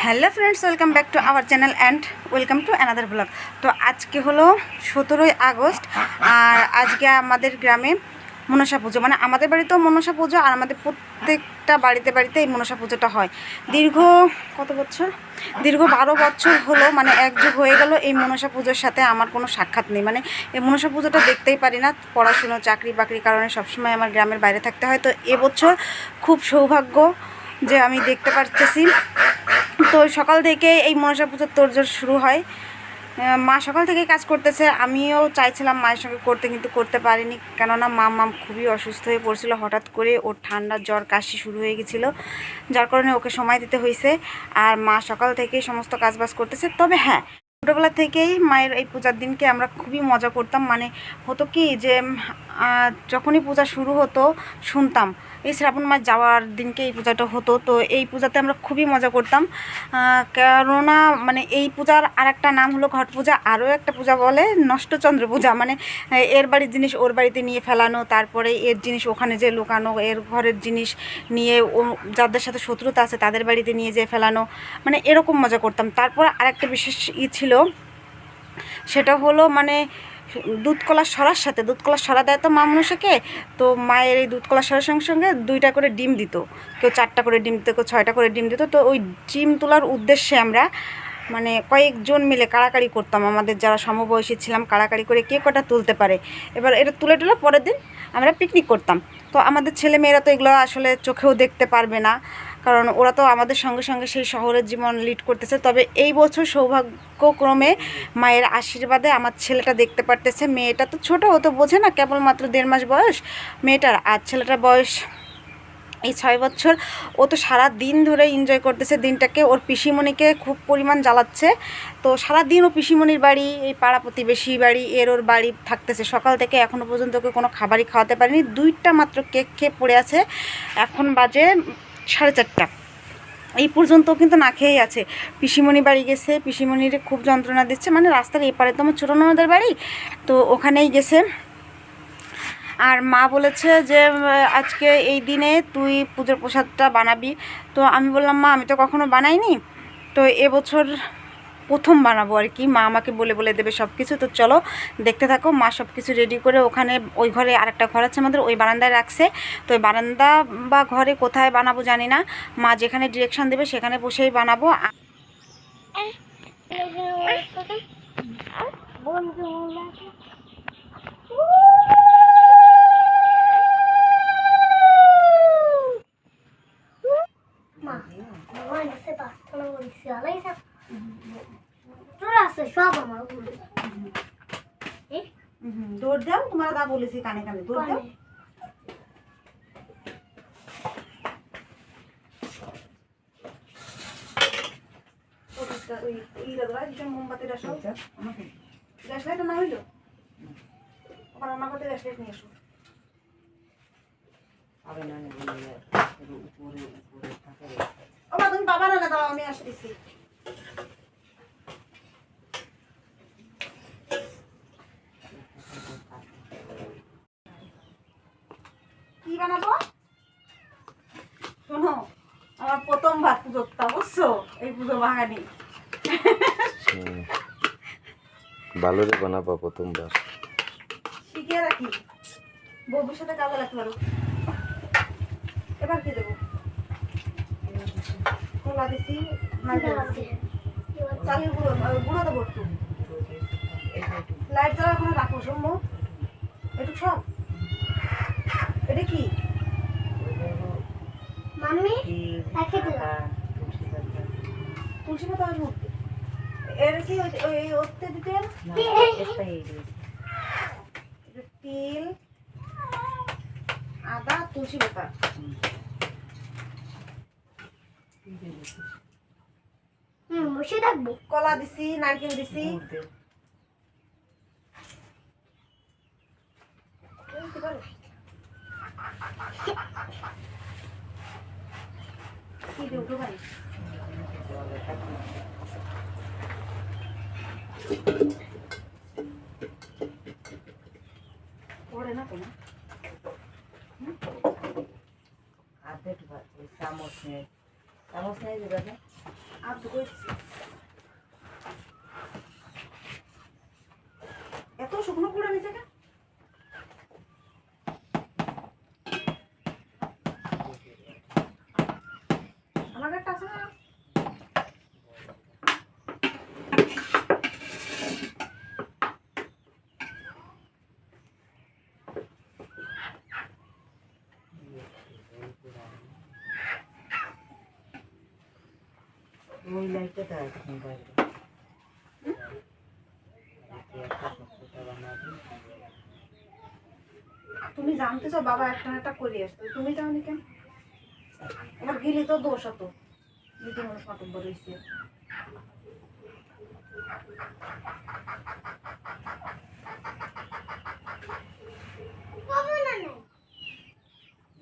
Hello friends, welcome back to our channel and welcome to another blog. তো আজকে হলো 17ই August, আর আজকে আমাদের গ্রামে মনসা পুজো, মানে আমাদের বাড়িতেও মনসা পুজো, আর আমাদের প্রত্যেকটা বাড়িতে বাড়িতে এই মনসা পুজোটা হয়। দীর্ঘ 12 বছর হলো, মানে এক যুগ হয়ে গেল এই মনসা পুজোর সাথে আমার কোনো সাক্ষাৎ নেই। মানে এই মনসা পুজোটা দেখতেই পারি না, পড়াশুনো চাকরি বাকরির কারণে সবসময় আমার গ্রামের বাইরে থাকতে হয়। তো এবছর খুব সৌভাগ্য যে আমি দেখতে পারতেছি। তো সকাল থেকে এই মনসা পুজোর তোড়জোড় শুরু হয়। মা সকাল থেকেই কাজ করতেছে, আমিও চাইছিলাম মায়ের সঙ্গে করতে, কিন্তু করতে পারিনি, কেননা মা খুবই অসুস্থ হয়ে পড়ছিল। হঠাৎ করে ওর ঠান্ডা জ্বর কাশি শুরু হয়ে গেছিলো, যার কারণে ওকে সময় দিতে হয়েছে। আর মা সকাল থেকেই সমস্ত কাজবাজ করতেছে। তবে হ্যাঁ, ছোটোবেলা থেকেই মায়ের এই পূজার দিনকে আমরা খুবই মজা করতাম। মানে হতো কি যে যখনই পূজা শুরু হতো শুনতাম এই শ্রাবণ মাস যাওয়ার দিনকে এই পূজাটা হতো। তো এই পূজাতে আমরা খুবই মজা করতাম, কেননা মানে এই পূজার আর একটা নাম হলো ঘট পূজা, আরও একটা পূজা বলে নষ্টচন্দ্র পূজা। মানে এর বাড়ির জিনিস ওর বাড়িতে নিয়ে ফেলানো, তারপরে এর জিনিস ওখানে যে লুকানো, এর ঘরের জিনিস নিয়ে ও যাদের সাথে শত্রুতা আছে তাদের বাড়িতে নিয়ে যেয়ে ফেলানো, মানে এরকম মজা করতাম। তারপর আরেকটা বিশেষ ছিল, সেটা হলো মানে দুধ কলার সরার সাথে, দুধ কলার সরা দেয় তো মা মনসাকে। তো মায়ের এই দুধ কলার সরার সঙ্গে সঙ্গে 2টা করে ডিম দিত, কেউ 4টা করে ডিম দিত, কেউ 6টা করে ডিম দিত। তো ওই ডিম তোলার উদ্দেশ্যে আমরা মানে কয়েকজন মিলে কাড়াকাড়ি করতাম, আমাদের যারা সমবয়সী ছিলাম কাড়াকাড়ি করে কে কটা তুলতে পারে। এবার এটা তুলে টুলে পরের দিন আমরা পিকনিক করতাম। তো আমাদের ছেলে মেয়েরা তো এগুলো আসলে চোখেও দেখতে পারবে না, কারণ ওরা তো আমাদের সঙ্গে সঙ্গে সেই শহরের জীবন লিড করতেছে। তবে এই বছর সৌভাগ্যক্রমে মায়ের আশীর্বাদে আমার ছেলেটা দেখতে পারতেছে। মেয়েটা তো ছোটো, ও তো বোঝে না, কেবলমাত্র 1.5 মাস বয়স মেয়েটার, আর ছেলেটার বয়স এই 6 বছর। ও তো সারা দিন ধরে এনজয় করতেছে দিনটাকে, ওর পিসিমণিকে খুব পরিমাণ জ্বালাচ্ছে। তো সারা দিন ও পিসিমণির বাড়ি, এই পাড়া প্রতিবেশী বাড়ি, ওর বাড়ি থাকতেছে। সকাল থেকে এখনও পর্যন্ত ওকে কোনো খাবারই খাওয়াতে পারিনি, 2টা মাত্র কেক খেয়ে পড়ে আছে। এখন বাজে 4:30, এই পর্যন্ত কিন্তু না খেয়েই আছে। পিসিমণি বাড়ি গেছে, পিসিমণির খুব যন্ত্রণা দিচ্ছে, মানে রাস্তার এপারে তো আমার ছোটো ননদের বাড়ি, তো ওখানেই গেছে। আর মা বলেছে যে আজকে এই দিনে তুই পুজোর প্রসাদটা বানাবি। তো আমি বললাম, মা আমি তো কখনো বানাইনি, তো এবছর প্রথম বানাবো আর কি, মা আমাকে বলে বলে দেবে সব কিছু। তো চলো দেখতে থাকো। মা সব কিছু রেডি করে ওখানে, ওই ঘরে আরেকটা ঘর আছে আমাদের, ওই বারান্দায় রাখছে। তো ওই বারান্দা বা ঘরে কোথায় বানাবো জানি না, মা যেখানে ডিরেকশন দেবে সেখানে বসেই বানাবো। দৌড় দাও, তোমার দা বলেছি কানে কানে দৌড় দাও। মোমবাতিটা সব গ্যাস লাইটটা না হইলো, ওখানে রান্না করতে গ্যাস লাইট নিয়ে এসো। তুমি বাবা না দাও, আমি আসতেছি। কি বানাবো শোনো, আমার প্রথমবার পুজোটা বুঝছো, এই পুজো বাঙালি ভালোরে বানাবো প্রথমবার, শিখিয়ে রাখি, ভবিষ্যতে কাজে লাগতে পারো। এবার কি দেবো, কলা দিছি, চালের গুঁড়ো গুঁড়ো দেবো একটু, লাইট জ্বালা ওখানে রাখো সম্মু একটু সব। এটা কি মাম্মি, তুলসী পাতা আর মুক্তি, এর কি ওই ওতে দিতে তিল, আদা, তুলসী পাতা, বসে থাকবো, কলা দিছি, নারকেল দিছি। কি দেবো ভাই, পড়ে না তো না আর দুটো এত শুকনো পুরো নিচে কেন? আমার একটা আছে না? ওই লাইটটা তার মোবাইলে তুমি জানতেছো বাবা একটা একটা করে আসতো, তুমি তাহলে কেন? আমার গিলি তো দোষ হতো, দিদি মানুষ মাতব্বর হয়েছে।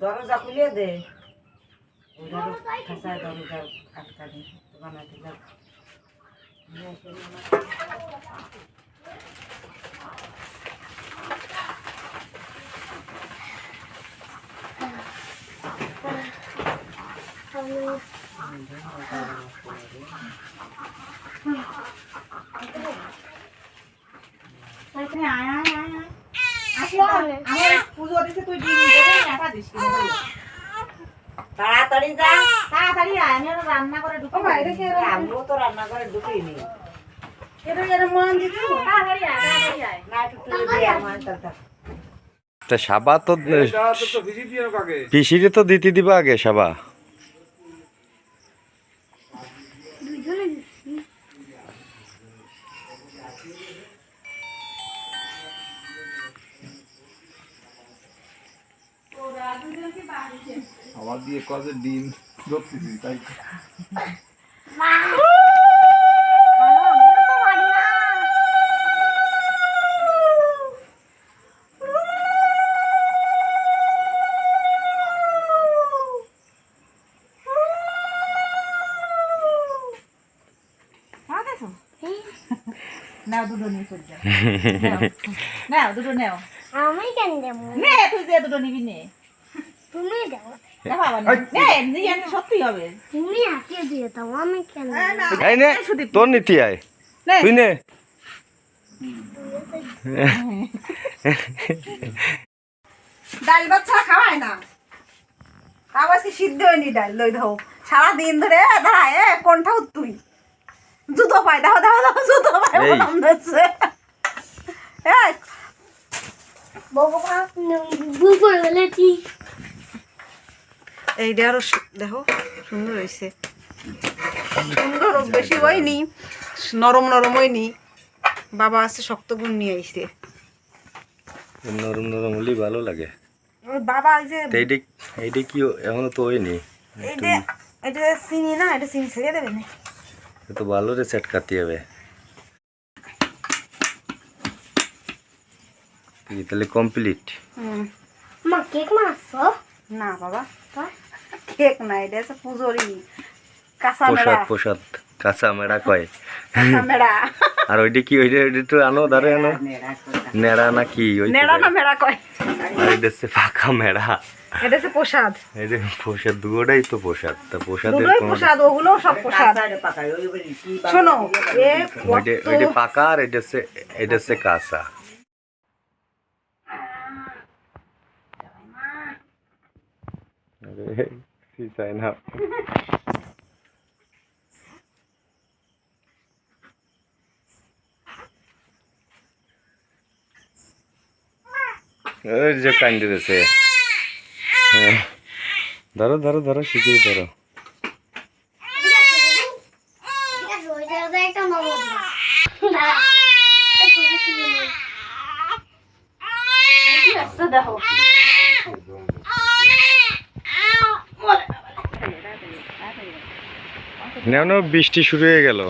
দরজা খুলে দে, ওইটার খাসায় দরজা আটকা দে বানাতে লাগ। তাড়াতাড়ি যা, তাড়াতাড়ি আয়, আমি আবার রান্না করে ঢুকি। আমিও তো রান্না করে ঢুকিনি। তাড়াতাড়ি আয়, তাড়াতাড়ি আয়। না একটু তুলে দিয়ে আমার তাড়াতাড়ি। তা সাবা তো পিসিরে তো দিতে দিবা আগে সাবা। আমার দিয়ে কজে ডিম ধরতেছি তাই নাও দুটো নিয়ে চলে যাও। নাও দুটো নেও। আমি কেন দেবো? নে তুই যে দুটো নিবি নে। তুমি দেবো, বাবা নে, নিয়ে সত্যি হবে। তুমি হাতে দিয়ে দাও, আমি কেন দেবো? এই নে তোর নীতি আয়, তুই নে। ডাল ভাত ছাড়া খাওয়ায় না, তাও আজকে সিদ্ধ হয়নি ডাল। লই দাও সারাদিন ধরে দাঁড়ায় কোনটাও তুই জুতো পাই, দাও দাও দাও জুতো পাই এই। বলাম দিচ্ছে। বাবা বুবুর গেলে কি এইটা আরো দেখো সুন্দর হয়েছে, সুন্দর বেশি হয়নি, নরম নরম হয়নি। বাবা আছে শক্ত গুণ নিয়ে আইছে। নরম নরম হলেই ভালো লাগে। ওই বাবা এই যে তো এইটা কি এখনো তো হয়নি, এইটা এটা চিনি না, এটা চিনি ছেড়ে দেবে না। তো ভালো রে সেট কাটতে হবে। তাহলে কমপ্লিট। মা কেক মারছো? না বাবা কেক না, এটা হচ্ছে পুজোরি কাঁচা মেড়া। প্রসাদ প্রসাদ কাঁচা মেড়া কয়। কাঁচা মেড়া আর ওইটা কি ওইটা তো আনো ধারে আনো নেড়া না কি ওই নেড়া না মেড়া কয়। আর এটা হচ্ছে পাকা মেড়া। এটা হচ্ছে প্রসাদ, এটা প্রসাদ দুটোটাই তো প্রসাদ। তা প্রসাদের দুটোই কোনো প্রসাদ, ওগুলো সব প্রসাদ। পাকাই ওই কি শোনো এ ওইটা পাকা আর এটা হচ্ছে কাঁচা। চাই না ওই যে কান্দি দিয়েছে। ধরো ধরো ধরো শিখিয়ে ধরো। একটা নবদ দেখো নেও বৃষ্টি শুরু হয়ে গেল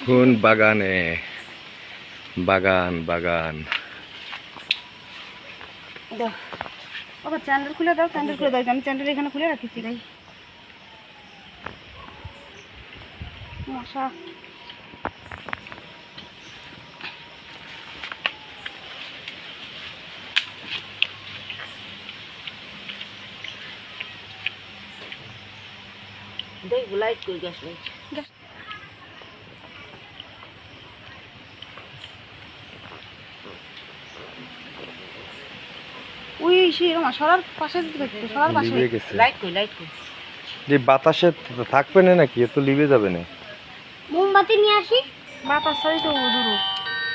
কোন বাগানে, বাগান বাগান। দাও বাবা চ্যান্ডেল খুলে দাও, চ্যান্ডেল খুলে দাও, আমি চ্যান্ডেল এখানে খুলে রাখিছি গাই মশা। দেখ লাইট কই গেছে ওই সেই রমা সরার পাশে দেখতে সরার পাশে লিবে গেছে লাইট কই যে বাতাসে থাকবে না নাকি এত লিবে যাবে না মোমবাতি নিয়ে আসি। বাতাস ছাড়ি তো দূর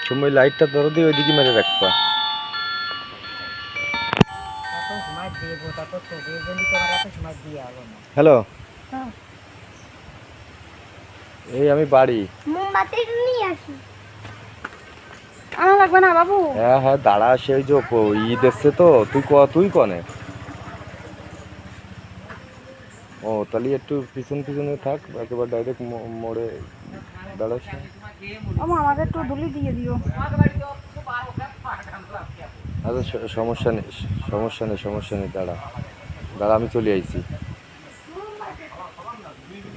সময় লাইটটা ধরো দিয়ে ওইদিকে মেরে রাখবা এত সময় দেবো তারপর তো বেজলি তোমার এত সময় দিয়ে আলো না হ্যালো হ্যাঁ। এই আমি বাড়ি মোমবাতি নিয়ে আসি। আনা লাগবে না বাবু। হ্যাঁ হ্যাঁ দাঁড়া সেই যে ঈদ এসছে তো তুই কনে ও তাহলে একটু পিছনে থাক একেবারে ডাইরেক্ট মোড়ে দাঁড়াস না। আমা আমাকে একটু দুলি দিয়ে দিও। আচ্ছা সমস্যা নেই দাঁড়া আমি চলে আইছি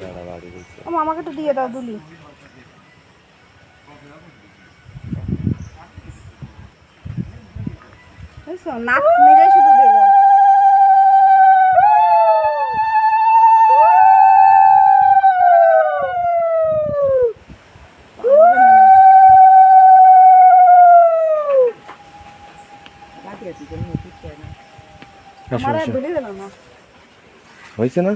দাঁড়া বাড়ি গেছি আমা আমাকে একটু দিয়ে দাও দুলি। বুঝছো নাক মেরে শুধু দিল। লাগিয়ে দিবেন ঠিক না আমার দুলি দিল না। হয়েছে না